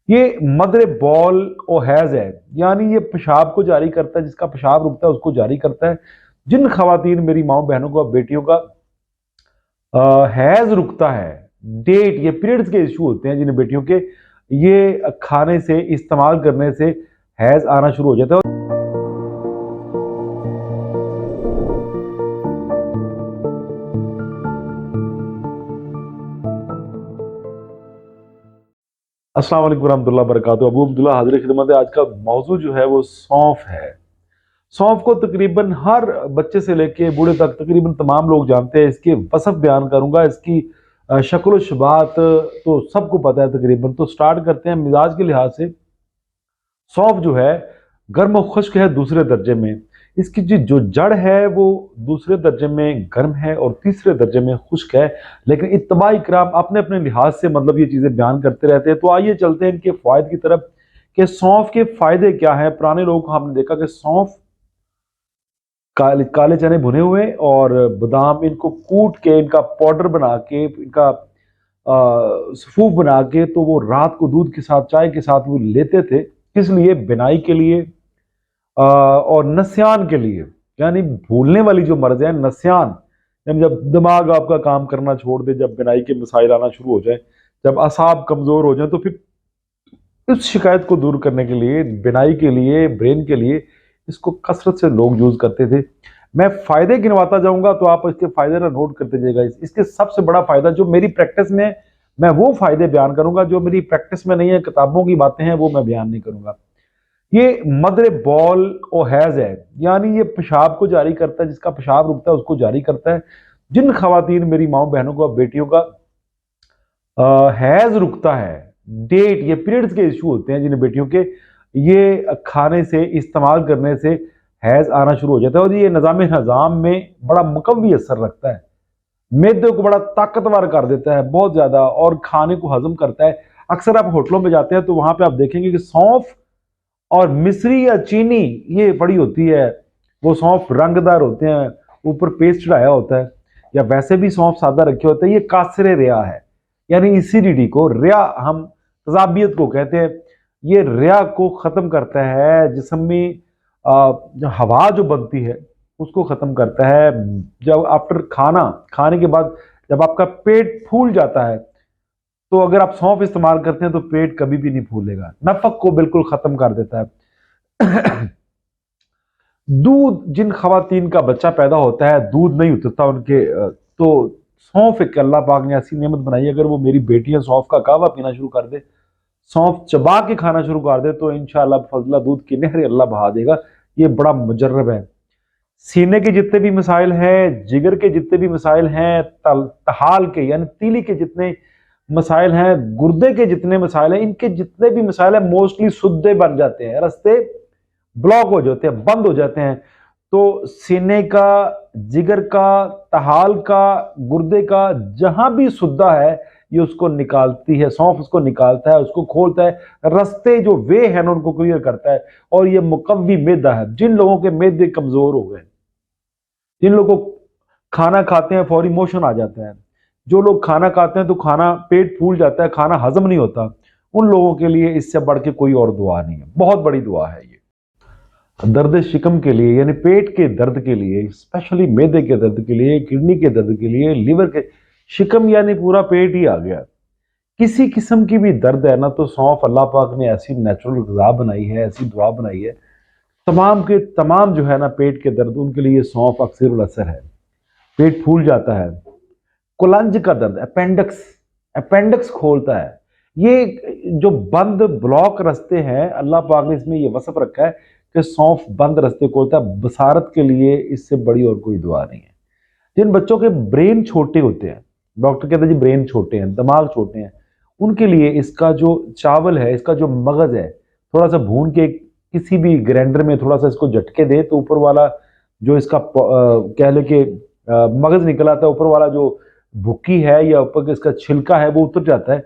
یہ مدر بال و حیض ہے، یعنی یہ پیشاب کو جاری کرتا ہے، جس کا پیشاب رکتا ہے اس کو جاری کرتا ہے۔ جن خواتین میری ماؤں بہنوں کو بیٹیوں کا حیض رکتا ہے، ڈیٹ یہ پیریڈز کے ایشو ہوتے ہیں جن بیٹیوں کے، یہ کھانے سے استعمال کرنے سے حیض آنا شروع ہو جاتا ہے۔ السلام علیکم ورحمۃ اللہ وبرکاتہ۔ ابو عبداللہ حاضر خدمت ہے۔ آج کا موضوع جو ہے وہ سونف ہے۔ سونف کو تقریباً ہر بچے سے لے کے بوڑھے تک تقریباً تمام لوگ جانتے ہیں۔ اس کی وصف بیان کروں گا، اس کی شکل و شباہت تو سب کو پتہ ہے تقریباً۔ تو سٹارٹ کرتے ہیں مزاج کے لحاظ سے۔ سونف جو ہے گرم و خشک ہے دوسرے درجے میں، اس کی جو جڑ ہے وہ دوسرے درجے میں گرم ہے اور تیسرے درجے میں خشک ہے، لیکن اتباع کرام اپنے اپنے لحاظ سے مطلب یہ چیزیں بیان کرتے رہتے ہیں۔ تو آئیے چلتے ہیں ان کے فوائد کی طرف کہ سونف کے فائدے کیا ہیں۔ پرانے لوگوں کو ہم نے دیکھا کہ سونف کالے چنے بھنے ہوئے اور بادام، ان کو کوٹ کے ان کا پاؤڈر بنا کے ان کا سفوف بنا کے تو وہ رات کو دودھ کے ساتھ چائے کے ساتھ وہ لیتے تھے۔ کس لیے؟ بینائی کے لیے اور نسیان کے لیے، یعنی بھولنے والی جو مرض ہے نسیان، یعنی جب دماغ آپ کا کام کرنا چھوڑ دے، جب بینائی کے مسائل آنا شروع ہو جائیں، جب اعصاب کمزور ہو جائیں، تو پھر اس شکایت کو دور کرنے کے لیے، بینائی کے لیے، برین کے لیے اس کو کثرت سے لوگ یوز کرتے تھے۔ میں فائدے گنواتا جاؤں گا تو آپ اس کے فائدے نہ نوٹ کرتے جائے گا۔ اس کے سب سے بڑا فائدہ جو میری پریکٹس میں، میں وہ فائدے بیان کروں گا جو میری پریکٹس میں نہیں ہے، کتابوں کی باتیں ہیں وہ میں بیان نہیں کروں گا۔ یہ مدر بال و حیض ہے، یعنی یہ پیشاب کو جاری کرتا ہے، جس کا پیشاب رکتا ہے اس کو جاری کرتا ہے۔ جن خواتین میری ماؤں بہنوں کو بیٹیوں کا حیض رکتا ہے، ڈیٹ یہ پیریڈز کے ایشو ہوتے ہیں جن بیٹیوں کے، یہ کھانے سے استعمال کرنے سے حیض آنا شروع ہو جاتا ہے، اور یہ نظام میں بڑا مقوی اثر رکھتا ہے، معدے کو بڑا طاقتور کر دیتا ہے بہت زیادہ، اور کھانے کو ہضم کرتا ہے۔ اکثر آپ ہوٹلوں میں جاتے ہیں تو وہاں پہ آپ دیکھیں گے کہ سونف اور مصری یا چینی یہ پڑی ہوتی ہے، وہ سونف رنگ دار ہوتے ہیں، اوپر پیسٹ چڑھایا ہوتا ہے، یا ویسے بھی سونف سادہ رکھے ہوتے ہیں۔ یہ کاسر ریا ہے، یعنی ایسیڈیٹی کو، ریا ہم تذابیت کو کہتے ہیں، یہ ریا کو ختم کرتا ہے، جسم میں جو ہوا جو بنتی ہے اس کو ختم کرتا ہے۔ جب آفٹر کھانے کے بعد جب آپ کا پیٹ پھول جاتا ہے تو اگر آپ سونف استعمال کرتے ہیں تو پیٹ کبھی بھی نہیں پھولے گا، نفق کو بالکل ختم کر دیتا ہے۔ دودھ، جن خواتین کا بچہ پیدا ہوتا ہے دودھ نہیں اترتا ان کے، تو سونف ایک اللہ پاک نے ایسی نعمت بنائی ہے، اگر وہ میری بیٹیاں سونف کا کعوہ پینا شروع کر دے، سونف چبا کے کھانا شروع کر دے، تو انشاءاللہ بفضل اللہ دودھ کی نہر اللہ بہا دے گا۔ یہ بڑا مجرب ہے۔ سینے کے جتنے بھی مسائل ہیں، جگر کے جتنے بھی مسائل ہیں، طحال کے یعنی تیلی کے جتنے مسائل ہیں، گردے کے جتنے مسائل ہیں، ان کے جتنے بھی مسائل ہیں موسٹلی سدے بن جاتے ہیں، رستے بلاک ہو جاتے ہیں، بند ہو جاتے ہیں۔ تو سینے کا، جگر کا، طحال کا، گردے کا، جہاں بھی سدہ ہے یہ اس کو نکالتی ہے، سونف اس کو نکالتا ہے، اس کو کھولتا ہے، رستے جو وے ہیں ان کو کلیئر کرتا ہے، اور یہ مقوی معدہ ہے۔ جن لوگوں کے معدے کمزور ہو گئے، جن لوگوں کو کھانا کھاتے ہیں فوری موشن آ جاتا ہے، جو لوگ کھانا کھاتے ہیں تو کھانا پیٹ پھول جاتا ہے، کھانا ہضم نہیں ہوتا، ان لوگوں کے لیے اس سے بڑھ کے کوئی اور دعا نہیں ہے، بہت بڑی دعا ہے یہ۔ درد شکم کے لیے، یعنی پیٹ کے درد کے لیے، اسپیشلی معدے کے درد کے لیے، کڈنی کے درد کے لیے، لیور کے، شکم یعنی پورا پیٹ ہی آ گیا، کسی قسم کی بھی درد ہے نا، تو سونف اللہ پاک نے ایسی نیچرل غذا بنائی ہے، ایسی دعا بنائی ہے، تمام کے تمام جو ہے نا پیٹ کے درد، ان کے لیے سونف اکثر الاثر ہے۔ پیٹ پھول جاتا ہے، کولنج کا درد، اپینڈکس کھولتا ہے، یہ جو بند بلاک رستے ہیں، اللہ پاک نے اس میں یہ وصف رکھا ہے کہ سونف بند رستے کھولتا ہے۔ بصارت کے لیے اس سے بڑی اور کوئی دعا نہیں ہے۔ جن بچوں کے برین چھوٹے ہوتے ہیں، ڈاکٹر کہتے ہیں جی برین چھوٹے ہیں، دماغ چھوٹے ہیں، ان کے لیے اس کا جو چاول ہے، اس کا جو مغز ہے، تھوڑا سا بھون کے کسی بھی گرینڈر میں تھوڑا سا اس کو جھٹکے دے تو اوپر والا جو اس کا کہہ لے کہ مغز نکل آتا ہے، اوپر والا جو بھکی ہے یا اوپر اس کا چھلکا ہے وہ اتر جاتا ہے،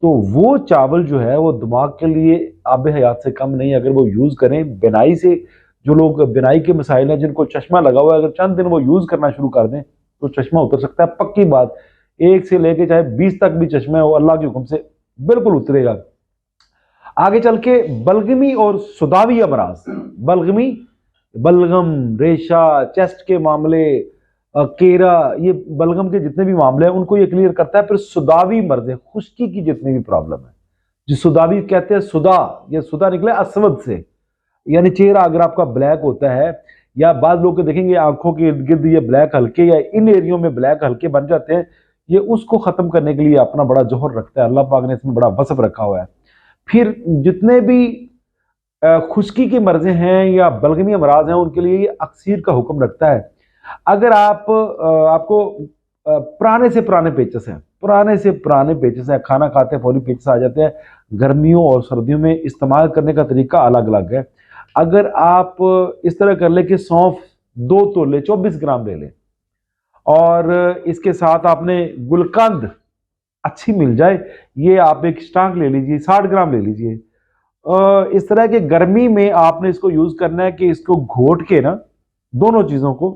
تو وہ چاول جو ہے وہ دماغ کے لیے آب حیات سے کم نہیں ہے۔ اگر وہ یوز کریں بینائی سے، جو لوگ بینائی کے مسائل ہیں، جن کو چشمہ لگا ہوا ہے، اگر چند دن وہ یوز کرنا شروع کر دیں تو چشمہ اتر سکتا ہے، پکی بات۔ 1 سے لے کے چاہے 20 تک بھی چشمہ ہو، اللہ کے حکم سے بالکل اترے گا۔ आगे चल के बलगमी और सुदावी अमराज, बलगमी, बलगम, रेशा, चेस्ट के मामले, केरा, ये बलगम के जितने भी मामले हैं उनको ये क्लियर करता है। फिर सुदावी मर्ज है, खुश्की की जितनी भी प्रॉब्लम है, जो सुदावी कहते हैं, सुदा, ये सुदा निकले असवद से, यानी चेहरा अगर आपका ब्लैक होता है, या बाद लोग के देखेंगे आंखों के इर्द गिर्द ये ब्लैक हल्के या इन एरियो में ब्लैक हल्के बन जाते हैं, ये उसको खत्म करने के लिए अपना बड़ा जोहर रखता है। अल्लाह पाक ने इसमें बड़ा वसफ रखा हुआ है। फिर जितने भी खुश्की के मर्जे हैं या बलगमी अमराज हैं उनके लिए ये अक्सीर का हुक्म रखता है। अगर आपको पुराने से पुराने पेचस हैं, पुराने से पुराने पेचस हैं, खाना खाते फौरी पेचस आ जाते हैं, गर्मियों और सर्दियों में इस्तेमाल करने का तरीका अलग अलग है। अगर आप इस तरह कर ले कि सौंफ 2 तोले 24 ग्राम ले लें, और इसके साथ आपने गुलकंद अच्छी मिल जाए, ये आप एक स्टांक ले लीजिए, 60 ग्राम ले लीजिए। इस तरह के गर्मी में आपने इसको यूज करना है कि इसको घोट के ना, दोनों चीजों को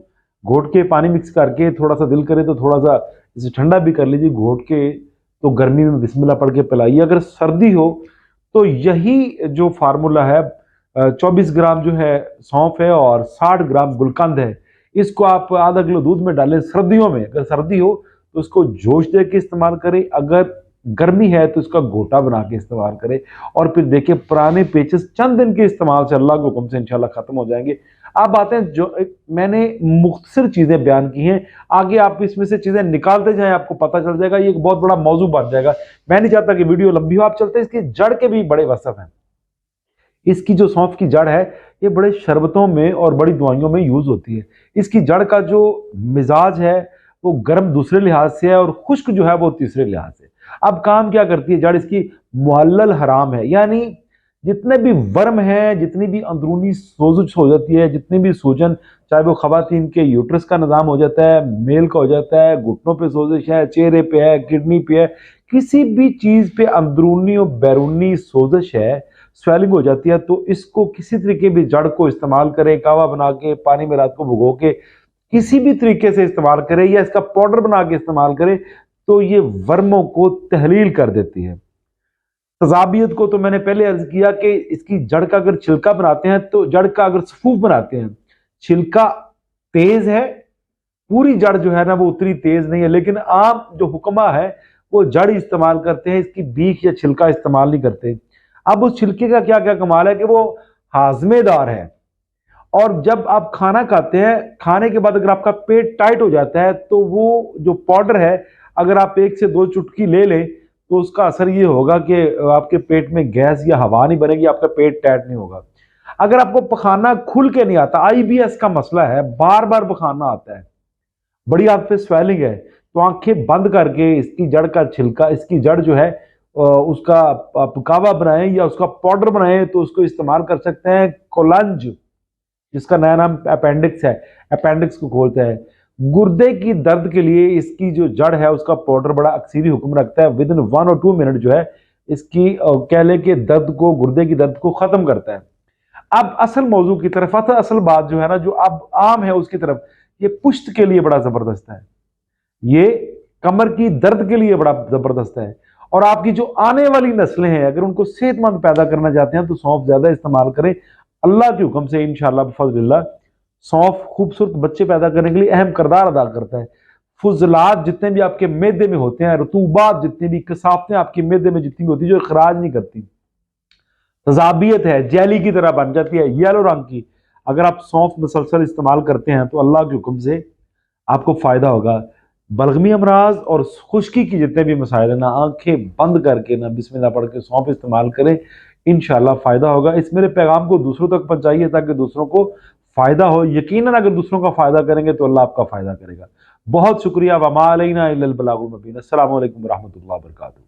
घोट के पानी मिक्स करके, थोड़ा सा दिल करे तो थोड़ा सा इसे ठंडा भी कर लीजिए घोट के, तो गर्मी में बिस्मिल्लाह पढ़ के पिलाइए। अगर सर्दी हो तो यही जो फार्मूला है, 24 ग्राम जो है सौंफ है और 60 ग्राम गुलकंद है, इसको आप आधा किलो दूध में डालें सर्दियों में। अगर सर्दी हो तो इसको जोश दे के इस्तेमाल करें, अगर गर्मी है तो इसका घोटा बना के इस्तेमाल करें। और फिर देखिए पुराने पेचेस चंद दिन के इस्तेमाल से अल्लाह के हुक्म से इंशाल्लाह खत्म हो जाएंगे। अब बातें जो मैंने मुख्तसर चीजें बयान की हैं, आगे आप इसमें से चीजें निकालते जाएं, आपको पता चल जाएगा, ये एक बहुत बड़ा मौजू बन जाएगा। मैं नहीं चाहता कि वीडियो लंबी हो, आप चलते हैं, इसकी जड़ के भी बड़े वसफ हैं। इसकी जो सौंफ की जड़ है ये बड़े शरबतों में और बड़ी दवाइयों में यूज होती है। इसकी जड़ का जो मिजाज है वो गर्म दूसरे लिहाज से है और खुश्क जो है वो तीसरे लिहाज से। अब काम क्या करती है जड़ इसकी? मुहल्लल हराम है, यानी जितने भी वर्म हैं, जितनी भी अंदरूनी सोजश हो जाती है, जितनी भी सूजन, चाहे वो खवातीन के यूट्रस का निजाम हो जाता है, मेल का हो जाता है, घुटनों पे सोजश है, चेहरे पे है, किडनी पे है, किसी भी चीज पे अंदरूनी और बैरूनी सोजश है, स्वेलिंग हो जाती है, तो इसको किसी तरीके भी जड़ को इस्तेमाल करें, कावा बना के पानी में रात को भिगो के किसी भी तरीके से इस्तेमाल करें, या इसका पाउडर बना के इस्तेमाल करें, तो ये वर्मों को तहलील कर देती है। तजाबियत को तो मैंने पहले अर्ज किया कि इसकी जड़ का अगर छिलका बनाते हैं, तो जड़ का अगर सफूफ बनाते हैं, छिलका तेज है, पूरी जड़ जो है ना वो उतनी तेज नहीं है, लेकिन आम जो हुक्मा है वो जड़ इस्तेमाल करते हैं, इसकी बीख या छिलका इस्तेमाल नहीं करते। अब उस छिलके का क्या क्या कमाल है कि वो हाजमेदार है, और जब आप खाना खाते हैं, खाने के बाद अगर आपका पेट टाइट हो जाता है, तो वो जो पाउडर है अगर आप 1 से 2 चुटकी ले लें तो उसका असर ये होगा कि आपके पेट में गैस या हवा नहीं बनेगी, आपका पेट टाइट नहीं होगा। अगर आपको पखाना खुल के नहीं आता, आईबीएस का मसला है, बार बार पखाना आता है, बड़ी आप पे स्वेलिंग है, तो आंखें बंद करके इसकी जड़ का छिलका, इसकी जड़ जो है उसका आप कावा बनाएं या उसका पाउडर बनाएं, तो उसको इस्तेमाल कर सकते हैं। कोलंज, जिसका नया नाम अपेंडिक्स है, अपेंडिक्स को खोलते हैं। गुर्दे की दर्द के लिए इसकी जो जड़ है उसका पाउडर बड़ा अक्सीरी हुक्म रखता है, विद इन 1 और 2 मिनट जो है इसकी कह ले के दर्द को, गुर्दे की दर्द को खत्म करता है। अब असल मौजू की तरफ, असल बात जो है ना, जो अब आम है उसकी तरफ, ये पुश्त के लिए बड़ा जबरदस्त है, ये कमर की दर्द के लिए बड़ा जबरदस्त है। और आपकी जो आने वाली नस्लें हैं, अगर उनको सेहतमंद पैदा करना चाहते हैं तो सौंफ ज्यादा इस्तेमाल करें। अल्लाह के हुक्म से इंशाअल्लाह बफज़लिल्लाह सौंफ खूबसूरत बच्चे पैदा करने के लिए अहम किरदार अदा करता है। फुजलात जितने भी आपके मैदे में होते हैं, रतूबात जितनी भी, कसावतें आपके मैदे में जितनी भी होती है जो इखराज नहीं करती, तजाबियत है, जेली की तरह बन जाती है येलो रंग की, अगर आप सौंफ मुसलसल इस्तेमाल करते हैं तो अल्लाह के हुक्म से आपको फायदा होगा। बलगमी अमराज और खुश्की की जितने भी मसाइल है ना, आंखें बंद करके ना बिस्मिल्लाह पढ़ के सौंफ इस्तेमाल करें, इंशाल्लाह फायदा होगा। इस मेरे पैगाम को दूसरों तक पहुंचाइए ताकि दूसरों को फायदा हो। यकीनन अगर दूसरों का फायदा करेंगे तो अल्लाह आपका फायदा करेगा। बहुत शुक्रिया। वमा अलैना इल्लल बलागुल मुबीन। अस्सलामु अलैकुम व रहमतुल्लाहि व बरकातुहू।